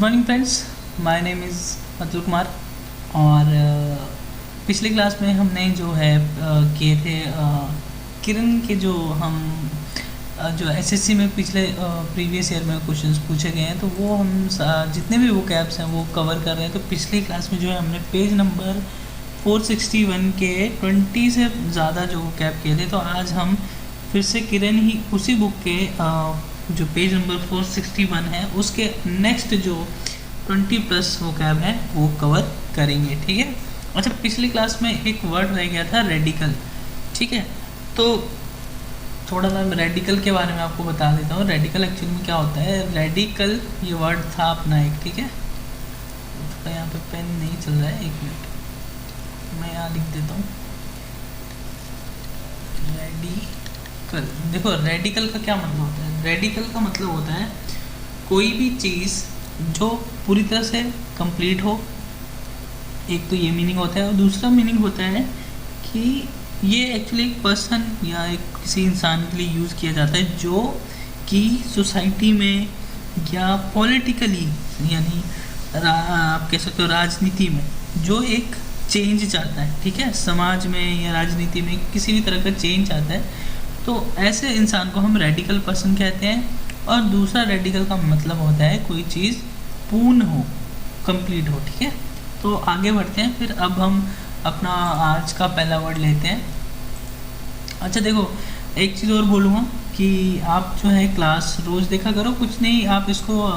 Morning friends, my name is Atul Kumar. और पिछले class में हमने जो है किए थे किरण के जो हम जो एसएससी में पिछले प्रीवियस ईयर में क्वेश्चंस पूछे गए हैं, तो वो हम जितने भी वो कैप्स हैं वो कवर कर रहे हैं। तो पिछली क्लास में जो है हमने पेज नंबर 461 के 20 से ज़्यादा जो कैप किए थे। तो आज हम फिर से किरण ही उसी बुक के जो पेज नंबर 461 है उसके नेक्स्ट जो 20+ वो कैब है वो कवर करेंगे। ठीक है। अच्छा, पिछली क्लास में एक वर्ड रह गया था रेडिकल। ठीक है, तो थोड़ा मैं रेडिकल के बारे में आपको बता देता हूँ। रेडिकल एक्चुअली में क्या होता है। रेडिकल ये वर्ड था अपना एक, ठीक है। थोड़ा यहाँ पे पेन नहीं चल रहा है, 1 मिनट मैं यहाँ लिख देता हूँ। रेडिकल, देखो रेडिकल का क्या मतलब होता है। रेडिकल का मतलब होता है कोई भी चीज़ जो पूरी तरह से कंप्लीट हो। एक तो ये मीनिंग होता है, और दूसरा मीनिंग होता है कि ये एक्चुअली एक पर्सन या एक किसी इंसान के लिए यूज़ किया जाता है जो कि सोसाइटी में या पॉलिटिकली, यानी आप कह सकते हो राजनीति में जो एक चेंज चाहता है। ठीक है, समाज में या राजनीति में किसी भी तरह का चेंज चाहता है, तो ऐसे इंसान को हम रेडिकल पर्सन कहते हैं। और दूसरा रेडिकल का मतलब होता है कोई चीज़ पूर्ण हो, कंप्लीट हो। ठीक है, तो आगे बढ़ते हैं। फिर अब हम अपना आज का पहला वर्ड लेते हैं। अच्छा देखो, एक चीज़ और बोलूँगा कि आप जो है क्लास रोज़ देखा करो। कुछ नहीं, आप इसको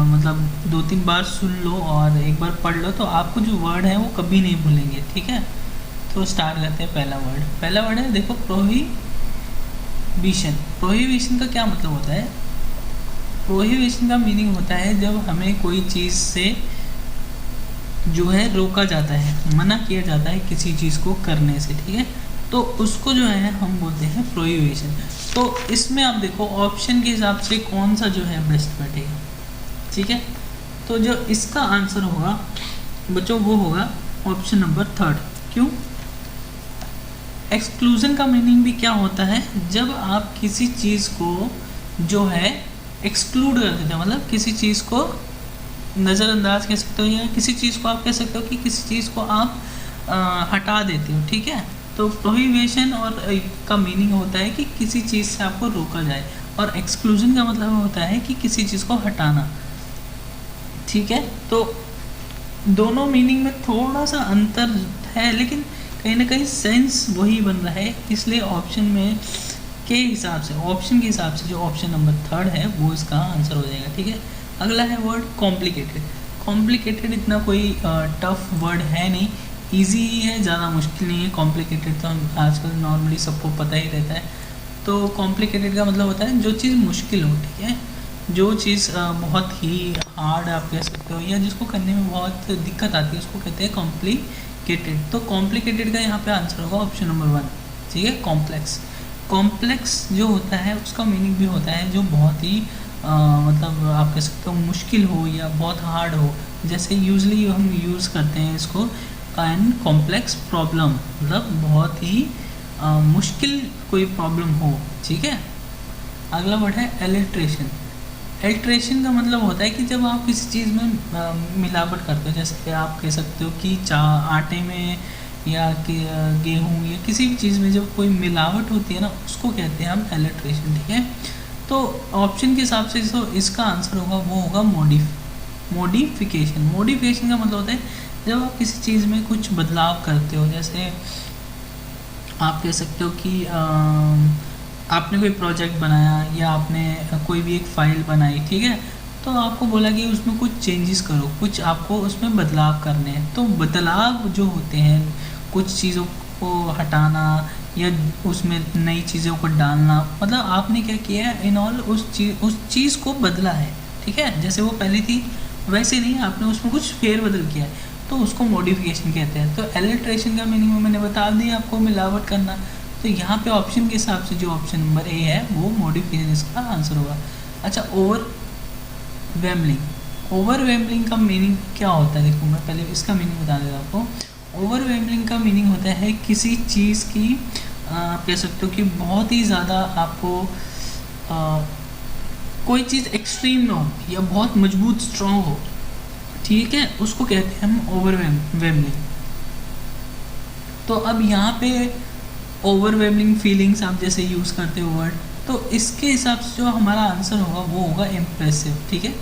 मतलब 2-3 बार सुन लो और एक बार पढ़ लो, तो आपको जो वर्ड है वो कभी नहीं भूलेंगे। ठीक है, तो स्टार्ट करते हैं। पहला वर्ड है, देखो, प्रोहिबिशन। प्रोहिबिशन का क्या मतलब होता है। प्रोहिबिशन का मीनिंग होता है जब हमें कोई चीज़ से जो है रोका जाता है, मना किया जाता है किसी चीज़ को करने से। ठीक है, तो उसको जो है हम बोलते हैं प्रोहिबिशन। तो इसमें आप देखो ऑप्शन के हिसाब से कौन सा जो है बेस्ट बैठेगा। ठीक है, तो जो इसका आंसर होगा बच्चों वो होगा ऑप्शन नंबर 3। क्यों? एक्सक्लूजन का मीनिंग भी क्या होता है, जब आप किसी चीज़ को जो है एक्सक्लूड कर देते हैं, मतलब किसी चीज़ को नज़रअंदाज कह सकते हो, या किसी चीज़ को आप कह सकते हो कि किसी चीज़ को आप हटा देते हो। ठीक है, तो प्रोहिबिशन और का मीनिंग होता है कि किसी चीज़ से आपको रोका जाए, और एक्सक्लूजन का मतलब होता है कि किसी चीज़ को हटाना। ठीक है, तो दोनों मीनिंग में थोड़ा सा अंतर है, लेकिन कहीं ना कहीं सेंस वही बन रहा है। इसलिए ऑप्शन में के हिसाब से, ऑप्शन के हिसाब से जो ऑप्शन नंबर 3 है वो इसका आंसर हो जाएगा। ठीक है, अगला है वर्ड कॉम्प्लिकेटेड। कॉम्प्लिकेटेड इतना कोई टफ वर्ड है नहीं, इजी ही है, ज़्यादा मुश्किल नहीं है। कॉम्प्लिकेटेड तो आजकल नॉर्मली सबको पता ही रहता है। तो कॉम्प्लिकेटेड का मतलब होता है जो चीज़ मुश्किल हो। ठीक है, जो चीज़ बहुत ही हार्ड आप कह सकते हो, या जिसको करने में बहुत दिक्कत आती है, उसको कहते हैं कॉम्प्लिकेटेड। तो कॉम्प्लिकेटेड का यहाँ पे आंसर होगा ऑप्शन नंबर 1। ठीक है, कॉम्प्लेक्स। कॉम्प्लेक्स जो होता है उसका मीनिंग भी होता है जो बहुत ही मतलब आप कह सकते हो मुश्किल हो या बहुत हार्ड हो। जैसे यूजली हम यूज़ करते हैं इसको, एंड कॉम्प्लेक्स प्रॉब्लम, मतलब बहुत ही मुश्किल कोई प्रॉब्लम हो। ठीक है, अगला वर्ड है एलिट्रेशन। एल्ट्रेशन का मतलब होता है कि जब आप किसी चीज़ में मिलावट करते हो, जैसे आप कह सकते हो कि आटे में या गेहूँ या किसी भी चीज़ में जब कोई मिलावट होती है ना, उसको कहते हैं हम एल्ट्रेशन। ठीक है, तो ऑप्शन के हिसाब से जो इसका आंसर होगा वो होगा मॉडिफिकेशन। मॉडिफिकेशन का मतलब होता है जब आप किसी चीज़ में कुछ बदलाव करते हो। जैसे आप कह सकते हो कि आपने कोई प्रोजेक्ट बनाया या आपने कोई भी एक फ़ाइल बनाई। ठीक है, तो आपको बोला कि उसमें कुछ चेंजेस करो, कुछ आपको उसमें बदलाव करने हैं। तो बदलाव जो होते हैं, कुछ चीज़ों को हटाना या उसमें नई चीज़ों को डालना, मतलब आपने क्या किया है, इन ऑल उस चीज़ को बदला है। ठीक है, जैसे वो पहले थी वैसे नहीं, आपने उसमें कुछ फेरबदल किया है, तो उसको मॉडिफिकेशन कहते हैं। तो एलिट्रेशन का मीनिंग मैंने बता दिया आपको, मिलावट करना। तो यहाँ पे ऑप्शन के हिसाब से जो ऑप्शन नंबर ए है वो मॉडिफिकेशन इसका आंसर होगा। अच्छा, ओवरवेमलिंग का मीनिंग क्या होता है, देखो मैं पहले इसका मीनिंग बता देता हूँ आपको। ओवरवेमलिंग का मीनिंग होता है किसी चीज़ की कह सकते हो कि बहुत ही ज़्यादा आपको कोई चीज़ एक्सट्रीम में हो या बहुत मजबूत स्ट्रॉन्ग हो, ठीक है, उसको कहते हैं हम ओवरवेलमिंग। तो अब यहाँ पे ओवरवेलमिंग फीलिंग्स आप जैसे यूज़ करते हो वर्ड, तो इसके हिसाब से जो हमारा आंसर होगा वो होगा इम्प्रेसिव, ठीक है।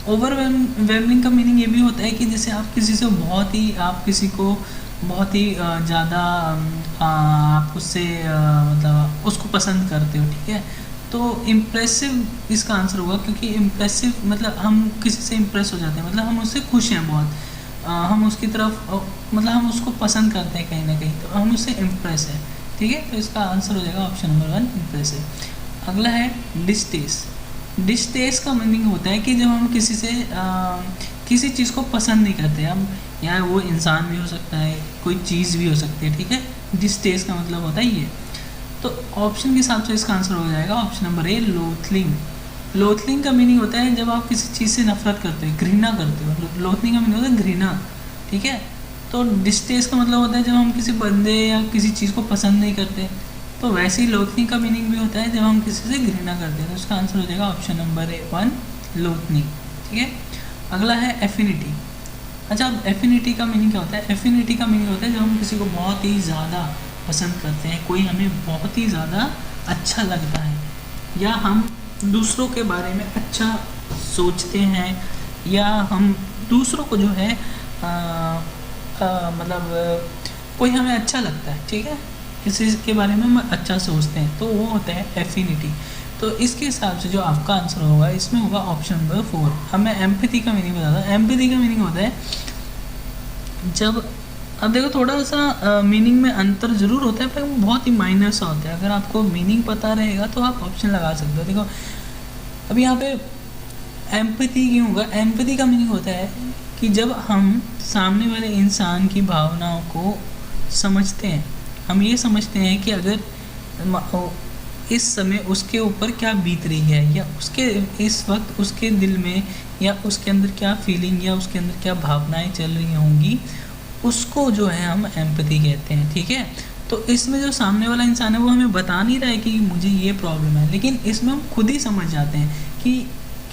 ओवरवेलमिंग का मीनिंग ये भी होता है कि जैसे आप किसी से बहुत ही, आप किसी को बहुत ही ज़्यादा आप उससे मतलब उसको पसंद करते हो, ठीक है। तो इम्प्रेसिव इसका आंसर होगा, क्योंकि इम्प्रेसिव मतलब हम किसी से इम्प्रेस हो जाते हैं, मतलब हम उससे खुश हैं बहुत, हम उसकी तरफ मतलब हम उसको पसंद करते हैं कहीं ना कहीं, तो हम उससे इम्प्रेस है, ठीक है। तो इसका आंसर हो जाएगा ऑप्शन नंबर 1 इम्प्रेसिव। अगला है डिस्टेस्ट। डिस्टेस्ट का मीनिंग होता है कि जब हम किसी से किसी चीज़ को पसंद नहीं करते हम, या वो इंसान भी हो सकता है, कोई चीज़ भी हो सकती है, ठीक है। डिस्टेस्ट का मतलब होता है ये। तो ऑप्शन के हिसाब से इसका आंसर हो जाएगा ऑप्शन नंबर ए लोथलिंग। लोथलिंग का मीनिंग होता है जब आप किसी चीज़ से नफरत करते हो, घृणा करते हो। लोथलिंग का मीनिंग होता है घृणा, ठीक है। तो डिस्टेस्ट का मतलब होता है जब हम किसी बंदे या किसी चीज़ को पसंद नहीं करते, तो वैसे ही लोथलिंग का मीनिंग भी होता है जब हम किसी से घृणा करते हैं। तो इसका आंसर हो जाएगा ऑप्शन नंबर 1 लोथलिंग, ठीक है। अगला है एफिनिटी। अच्छा, अब एफिनिटी का मीनिंग क्या होता है? एफिनिटी का मीनिंग होता है जब हम किसी को बहुत ही ज़्यादा पसंद करते हैं, कोई हमें बहुत ही ज़्यादा अच्छा लगता है, या हम दूसरों के बारे में अच्छा सोचते हैं, या हम दूसरों को जो है मतलब कोई हमें अच्छा लगता है, ठीक है, किसी के बारे में हम अच्छा सोचते हैं, तो वो होता है एफिनिटी। तो इसके हिसाब से जो आपका आंसर होगा इसमें होगा ऑप्शन नंबर 4। अब मैं एम्पैथी का मीनिंग बताता हूँ। एम्पैथी का मीनिंग होता है जब, अब देखो थोड़ा सा मीनिंग में अंतर ज़रूर होता है, पर वो बहुत ही माइनर सा होता है। अगर आपको मीनिंग पता रहेगा तो आप ऑप्शन लगा सकते हो। देखो अब यहाँ पे एम्पैथी क्यों होगा? एम्पैथी का मीनिंग होता है कि जब हम सामने वाले इंसान की भावनाओं को समझते हैं, हम ये समझते हैं कि अगर इस समय उसके ऊपर क्या बीत रही है, या उसके इस वक्त उसके दिल में या उसके अंदर क्या फीलिंग या उसके अंदर क्या भावनाएं चल रही होंगी, उसको जो है हम एम्पैथी कहते हैं, ठीक है। तो इसमें जो सामने वाला इंसान है वो हमें बता नहीं रहा है कि मुझे ये प्रॉब्लम है, लेकिन इसमें हम खुद ही समझ जाते हैं कि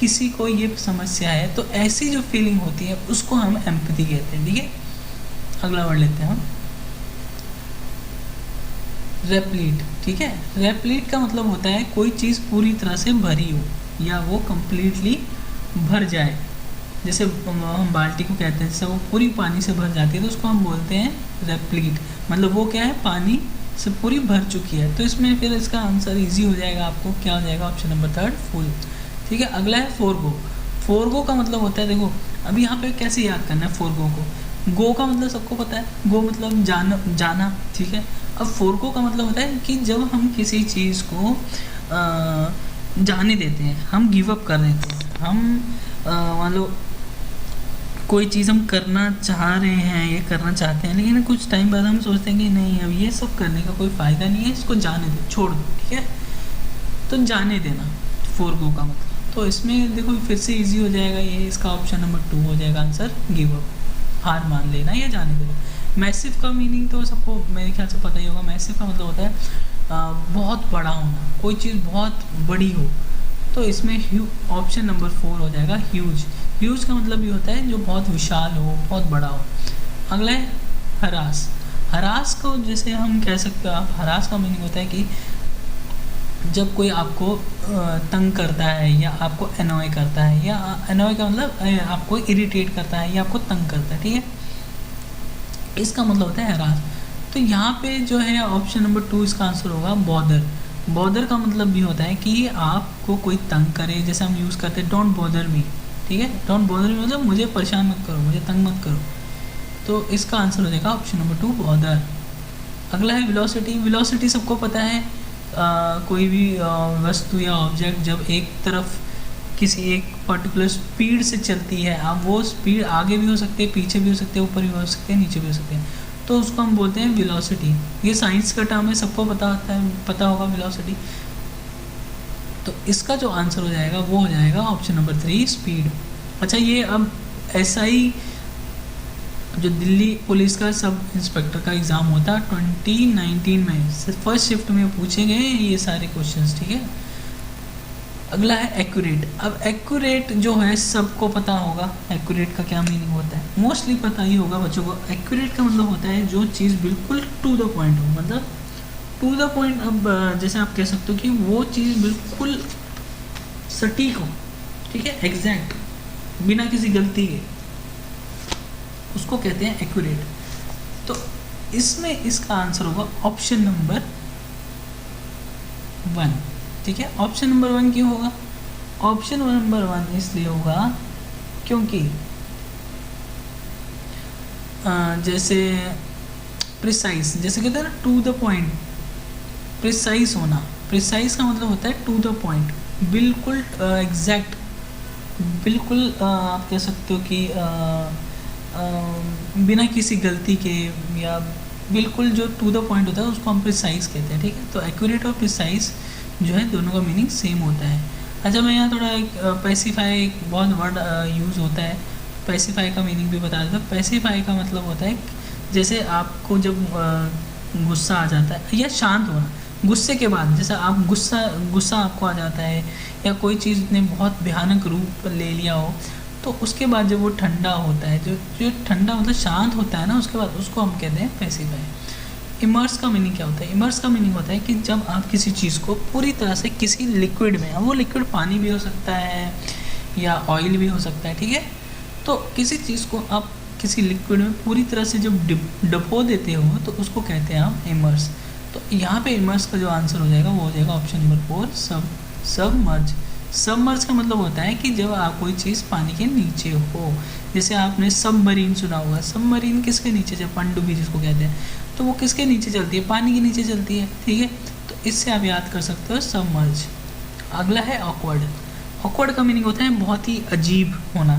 किसी को ये समस्या है, तो ऐसी जो फीलिंग होती है उसको हम एम्पैथी कहते हैं, ठीक है। अगला वर्ड लेते हैं हम रेप्लीट, ठीक है। रेप्लीट का मतलब होता है कोई चीज़ पूरी तरह से भरी हो या वो कम्प्लीटली भर जाए। जैसे हम बाल्टी को कहते हैं, जैसे वो पूरी पानी से भर जाती है तो उसको हम बोलते हैं रेप्लीट, मतलब वो क्या है, पानी से पूरी भर चुकी है। तो इसमें फिर इसका आंसर इजी हो जाएगा आपको, क्या हो जाएगा ऑप्शन नंबर 3 फुल, ठीक है। अगला है फोरगो। फोरगो का मतलब होता है, देखो अब यहाँ पे कैसे याद करना है फोरगो को। गो का मतलब सबको पता है, गो मतलब जाना, ठीक है। अब फोरगो का मतलब होता है कि जब हम किसी चीज़ को जाने देते हैं, हम गिव अप कर देते हैं, हम मान लो कोई चीज़ हम करना चाह रहे हैं, ये करना चाहते हैं, लेकिन कुछ टाइम बाद हम सोचते हैं कि नहीं अब ये सब करने का कोई फ़ायदा नहीं है, इसको जाने दो, छोड़ दो, ठीक है। तो जाने देना फोरगो का मतलब। तो इसमें देखो फिर से इजी हो जाएगा ये, इसका ऑप्शन नंबर 2 हो जाएगा आंसर, गिव अप, हार मान लेना या जाने देना। मैसिव का मीनिंग तो सबको मेरे ख्याल से पता ही होगा। मैसिव का मतलब होता है बहुत बड़ा होना, कोई चीज़ बहुत बड़ी हो। तो इसमें ऑप्शन नंबर 4 हो जाएगा ह्यूज। ह्यूज का मतलब ये होता है जो बहुत विशाल हो, बहुत बड़ा हो। अगला है हरास। हरास को जैसे हम कह सकते हो, आप हरास का मीनिंग होता है कि जब कोई आपको तंग करता है या आपको अनॉय करता है, या अनॉय का मतलब आपको इरिटेट करता है या आपको तंग करता है, ठीक है। इसका मतलब होता है हरास। तो यहाँ पे जो है ऑप्शन नंबर 2 इसका आंसर होगा बॉदर। बॉदर का मतलब भी होता है कि आपको कोई तंग करे, जैसे हम यूज़ करते हैं डोंट बॉदर मी, ठीक है। डोंट बॉदर मी मतलब मुझे परेशान मत करो, मुझे तंग मत करो। तो इसका आंसर हो जाएगा ऑप्शन नंबर 2 बॉदर। अगला है वेलोसिटी। वेलोसिटी सबको पता है, कोई भी वस्तु या ऑब्जेक्ट जब एक तरफ किसी एक पर्टिकुलर स्पीड से चलती है, अब वो स्पीड आगे भी हो सकती है, पीछे भी हो सकती है, ऊपर भी हो सकती है, नीचे भी हो सकती है, तो उसको हम बोलते हैं वेलोसिटी। ये साइंस का टर्म है, सबको पता होगा वेलोसिटी। तो इसका जो आंसर हो जाएगा वो हो जाएगा ऑप्शन नंबर 3 स्पीड। अच्छा, ये अब SI जो दिल्ली पुलिस का सब इंस्पेक्टर का एग्ज़ाम होता है 2019 में, फर्स्ट शिफ्ट में पूछे गए ये सारे क्वेश्चंस, ठीक है। अगला है एक्यूरेट। अब एक्यूरेट जो है सबको पता होगा एक्यूरेट का क्या मीनिंग होता है, मोस्टली पता ही होगा बच्चों को। एक्यूरेट का मतलब होता है जो चीज़ बिल्कुल टू द पॉइंट हो, मतलब टू द पॉइंट। अब जैसे आप कह सकते हो कि वो चीज़ बिल्कुल सटीक हो, ठीक है, एग्जैक्ट, बिना किसी गलती के, उसको कहते हैं एक्यूरेट। तो इसमें इसका आंसर होगा ऑप्शन नंबर 1, ठीक है। ऑप्शन नंबर 1 क्यों होगा? ऑप्शन नंबर 1 इसलिए होगा क्योंकि जैसे प्रिसाइज, जैसे कहते हैं ना टू द पॉइंट, प्रिसाइज होना, प्रिसाइज का मतलब होता है टू द पॉइंट, बिल्कुल एग्जैक्ट, बिल्कुल आप कह सकते हो कि बिना किसी गलती के, या बिल्कुल जो टू द पॉइंट होता है उसको हम प्रिसाइज कहते हैं, ठीक है। तो एक्यूरेट और प्रिसाइज जो है दोनों का मीनिंग सेम होता है। अच्छा, मैं यहाँ थोड़ा एक पैसिफाई, एक बहुत वर्ड यूज़ होता है, पैसिफाई का मीनिंग भी बता देता हूँ। पैसिफाई का मतलब होता है जैसे आपको जब गुस्सा आ जाता है या शांत होना, गुस्से के बाद जैसे आप गुस्सा आपको आ जाता है या कोई चीज़ ने बहुत भयानक रूप ले लिया हो, तो उसके बाद जब वो ठंडा होता है, जो ठंडा मतलब शांत होता है ना, उसके बाद उसको हम कहते हैं पैसिफाई। इमर्स का मीनिंग क्या होता है? इमर्स का मीनिंग होता है कि जब आप किसी चीज़ को पूरी तरह से किसी लिक्विड में, वो लिक्विड पानी भी हो सकता है या ऑयल भी हो सकता है, ठीक है, तो किसी चीज़ को आप किसी लिक्विड में पूरी तरह से जब डुबो देते हो तो उसको कहते हैं आप इमर्स। तो यहाँ पे इमर्स का जो आंसर हो जाएगा वो हो जाएगा ऑप्शन नंबर 4, सबमर्ज। सबमर्ज का मतलब होता है कि जब आप कोई चीज़ पानी के नीचे हो, जैसे आपने सबमरीन सुना होगा। सबमरीन किसके नीचे, जब पनडुब्बी जिसको कहते हैं, तो वो किसके नीचे चलती है? पानी के नीचे चलती है, ठीक है। तो इससे आप याद कर सकते हो सबमर्ज। अगला है ऑकवर्ड। ऑकवर्ड का मीनिंग होता है बहुत ही अजीब होना,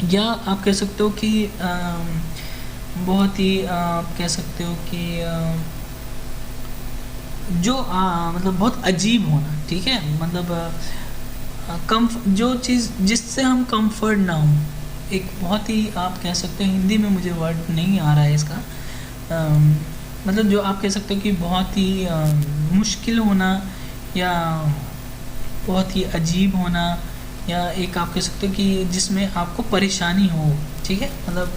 या आप कह सकते हो कि बहुत ही आप कह सकते हो कि जो मतलब बहुत अजीब होना, ठीक है, मतलब जो चीज़ जिससे हम कंफर्ट ना हो, एक बहुत ही आप कह सकते हो, हिंदी में मुझे वर्ड नहीं आ रहा है इसका, मतलब जो आप कह सकते हो कि बहुत ही मुश्किल होना या बहुत ही अजीब होना, या एक आप कह सकते हो कि जिसमें आपको परेशानी हो, ठीक है, मतलब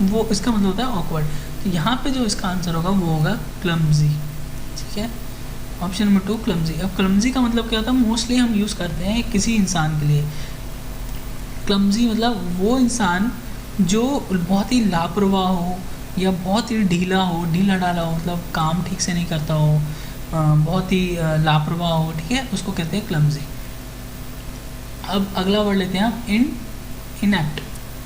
वो इसका मतलब होता है ऑकवर्ड। तो यहाँ पे जो इसका आंसर होगा वो होगा क्लमजी, ठीक है, ऑप्शन नंबर 2 क्लमजी। अब क्लमजी का मतलब क्या होता है? मोस्टली हम यूज़ करते हैं किसी इंसान के लिए। क्लमजी मतलब वो इंसान जो बहुत ही लापरवाह हो या बहुत ही ढीला हो, ढीला ढाला हो, मतलब काम ठीक से नहीं करता हो, बहुत ही लापरवाह हो, ठीक है, उसको कहते हैं क्लमजी। अब अगला वर्ड लेते हैं आप इनएप्ट।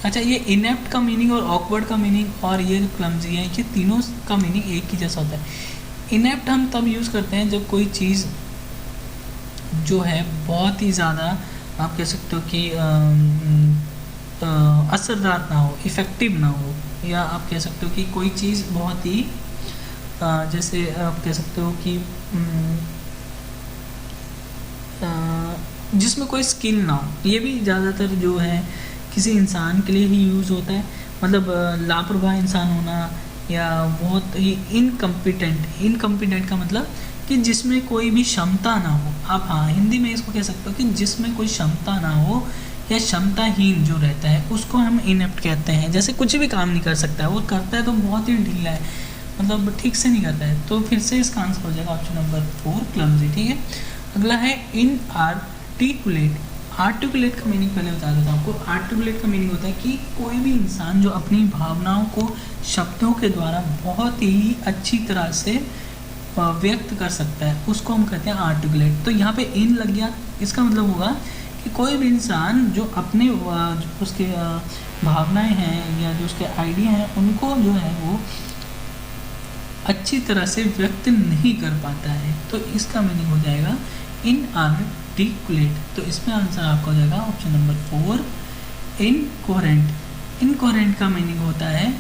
अच्छा, ये इनएप्ट का मीनिंग और ऑकवर्ड का मीनिंग और ये क्लमजी है, ये तीनों का मीनिंग एक ही जैसा होता है। इनएप्ट हम तब यूज़ करते हैं जब कोई चीज़ जो है बहुत ही ज़्यादा आप कह सकते हो कि असरदार ना हो, इफ़ेक्टिव ना हो, या आप कह सकते हो कि कोई चीज़ बहुत ही जैसे आप कह सकते हो कि जिसमें कोई स्किल ना हो। ये भी ज़्यादातर जो है किसी इंसान के लिए ही यूज़ होता है, मतलब लापरवाह इंसान होना या बहुत ही इनकम्पिटेंट का मतलब कि जिसमें कोई भी क्षमता ना हो। आप हाँ हिंदी में इसको कह सकते हो कि जिसमें कोई क्षमता ना हो या क्षमताहीन जो रहता है उसको हम इनएप्ट कहते हैं। जैसे कुछ भी काम नहीं कर सकता है, वो करता है तो बहुत ही ढीला है, मतलब ठीक से नहीं करता है। तो फिर से इसका आंसर हो जाएगा ऑप्शन नंबर 4 क्लमजी, ठीक है। अगला है इनआर्टिकुलेट। आर्टिकुलेट का मीनिंग पहले बता देता हूँ आपको। आर्टिकुलेट का मीनिंग होता है कि कोई भी इंसान जो अपनी भावनाओं को शब्दों के द्वारा बहुत ही अच्छी तरह से व्यक्त कर सकता है, उसको हम कहते हैं आर्टिकुलेट। तो यहाँ पे इन लग गया, इसका मतलब होगा कि कोई भी इंसान जो अपने जो उसके भावनाएं हैं या जो उसके आइडिया हैं उनको जो है वो अच्छी तरह से व्यक्त नहीं कर पाता है, तो इसका मीनिंग हो जाएगा इनआर्टिकुलेट। तो इसमें आंसर आपका हो जाएगा ऑप्शन नंबर 4 इनकोहेरेंट। इनकोहेरेंट का मीनिंग होता है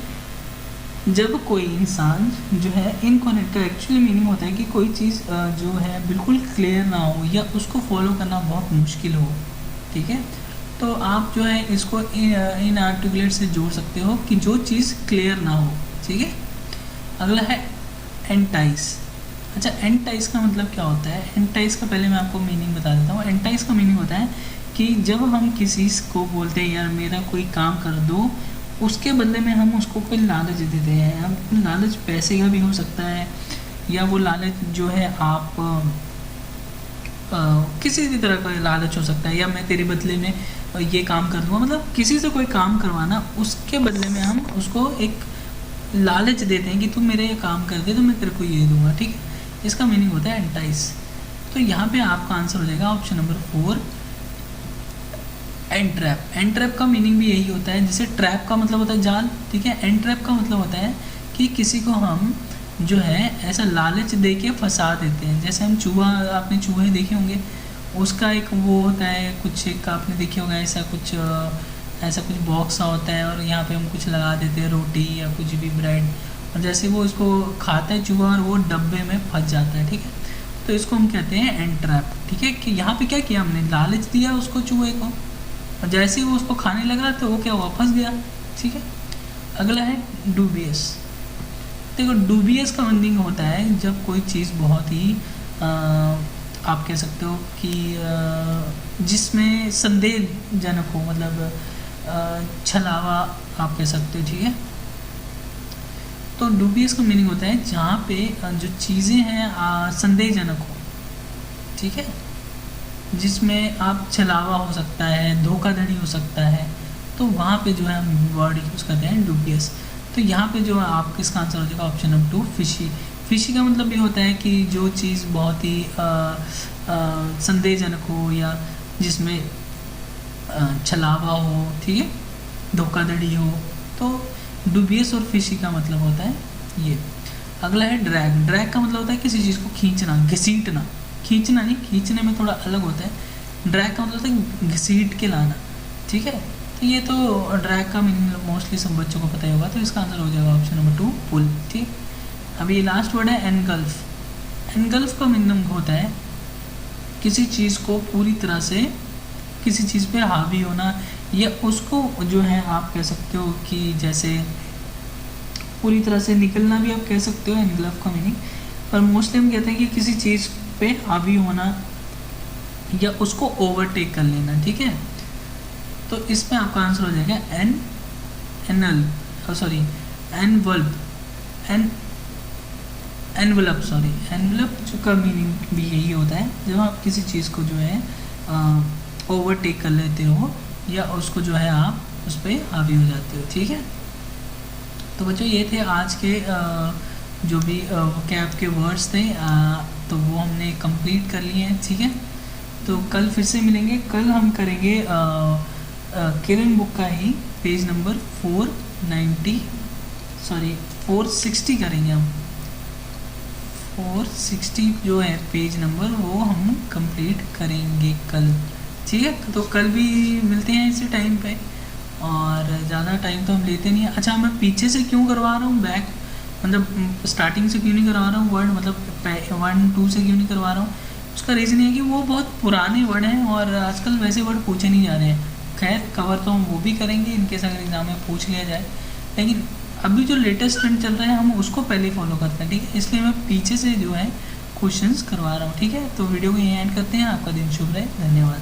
जब कोई इंसान जो है, इनकोहेरेंट का एक्चुअली मीनिंग होता है कि कोई चीज़ जो है बिल्कुल क्लियर ना हो या उसको फॉलो करना बहुत मुश्किल हो, ठीक है। तो आप जो है इसको इनआर्टिकुलेट से जोड़ सकते हो कि जो चीज़ क्लियर ना हो, ठीक है। अगला है एंटाइस। अच्छा, एंटाइज का मतलब क्या होता है? एंटाइज का पहले मैं आपको मीनिंग बता देता हूँ। एंटाइज का मीनिंग होता है कि जब हम किसी को बोलते हैं यार मेरा कोई काम कर दो, उसके बदले में हम उसको कोई लालच देते हैं। अब लालच पैसे का भी हो सकता है, या वो लालच जो है आप किसी भी तरह का लालच हो सकता है, या मैं तेरे बदले में ये काम कर दूँगा, मतलब किसी से कोई काम करवाना, उसके बदले में हम उसको एक लालच देते हैं कि तू मेरे ये काम कर दे तो मैं तेरे को ये दूंगा, ठीक है। इसका मीनिंग होता है एंटाइज। तो यहाँ पे आपका आंसर हो जाएगा ऑप्शन नंबर 4, एंट्रैप। एंट्रैप का मीनिंग भी यही होता है, जैसे ट्रैप का मतलब होता है जाल, ठीक है। एंट्रैप का मतलब होता है कि किसी को हम जो है ऐसा लालच दे के फंसा देते हैं। जैसे हम चूहा, आपने चूहे देखे होंगे, उसका एक वो होता है कुछ, एक आपने देखे होगा ऐसा कुछ बॉक्स सा होता है, और यहाँ पे हम कुछ लगा देते हैं, रोटी या कुछ भी ब्रेड, और जैसे वो इसको खाता है चूहा और वो डब्बे में फंस जाता है, ठीक है। तो इसको हम कहते हैं एंट्रैप, ठीक है। कि यहाँ पे क्या किया हमने, लालच दिया उसको, चूहे को, और जैसे ही वो उसको खाने लगा तो वो क्या हुआ, फंस गया, ठीक है। अगला है डूबियस। देखो, डूबियस का मीनिंग होता है जब कोई चीज़ बहुत ही आप कह सकते हो कि जिसमें संदेहजनक हो, मतलब छलावा आप कह सकते हो, ठीक है। तो डूबियस का मीनिंग होता है जहाँ पे जो चीज़ें हैं संदेहजनक हो, ठीक है, जिसमें आप छलावा हो सकता है, धोखाधड़ी हो सकता है, तो वहाँ पे जो है हम वर्ड यूज़ करते हैं डूबियस। तो यहाँ पे जो आप किसका आंसर हो जाएगा, ऑप्शन नंबर 2, फिशी। फिशी का मतलब ये होता है कि जो चीज़ बहुत ही संदेहजनक हो, या जिसमें छलावा हो, ठीक है, धोखाधड़ी हो, तो डूबियस और फिशी का मतलब होता है ये। अगला है ड्रैग। ड्रैग का मतलब होता है किसी चीज़ को खींचना, घसीटना। खींचना नहीं, खींचने में थोड़ा अलग होता है। ड्रैग का मतलब होता है घसीट के लाना, ठीक है। तो ये तो ड्रैग का मीनिंग मोस्टली सब बच्चों को पता ही होगा, तो इसका आंसर हो जाएगा ऑप्शन नंबर 2, पुल, ठीक। अभी ये लास्ट वर्ड है एनगल्फ। एनगल्फ का मीनिंग होता है किसी चीज़ को पूरी तरह से, किसी चीज़ पे हावी होना, या उसको जो है आप कह सकते हो कि जैसे पूरी तरह से निकलना भी आप कह सकते हो एनगल्फ का मीनिंग। पर मोस्टली हम कहते हैं कि किसी चीज़ पे हावी होना या उसको ओवरटेक कर लेना, ठीक है। तो इसमें आपका आंसर हो जाएगा एनवलप का मीनिंग भी यही होता है, जब आप किसी चीज़ को जो है ओवरटेक कर लेते हो, या उसको जो है आप उस पर हावी हो जाते हो, ठीक है। तो बच्चों ये थे आज के जो भी वोकैब के वर्ड्स थे, तो वो हमने कंप्लीट कर लिए हैं, ठीक है। तो कल फिर से मिलेंगे। कल हम करेंगे किरण बुक का ही पेज नंबर 460 करेंगे हम। 460 जो है पेज नंबर, वो हम कंप्लीट करेंगे कल, ठीक है। तो कल भी मिलते हैं इसी टाइम पे, और ज़्यादा टाइम तो हम लेते नहीं हैं। अच्छा, मैं पीछे से क्यों करवा रहा हूँ बैक, मतलब स्टार्टिंग से क्यों नहीं करवा रहा हूँ वर्ड, मतलब 1, 2 से क्यों नहीं करवा रहा हूँ, उसका रीज़न है कि वो बहुत पुराने वर्ड हैं और आजकल वैसे वर्ड पूछे नहीं जा रहे हैं। खैर, कवर तो हम वो भी करेंगे इनकेस अगर एग्ज़ाम में पूछ लिया जाए, लेकिन अभी जो लेटेस्ट ट्रेंड चल रहा है हम उसको पहले फॉलो करते हैं, ठीक है। इसलिए मैं पीछे से जो है क्वेश्चंस करवा रहा हूँ, ठीक है। तो वीडियो को यहीं एंड करते हैं। आपका दिन शुभ रहे, धन्यवाद।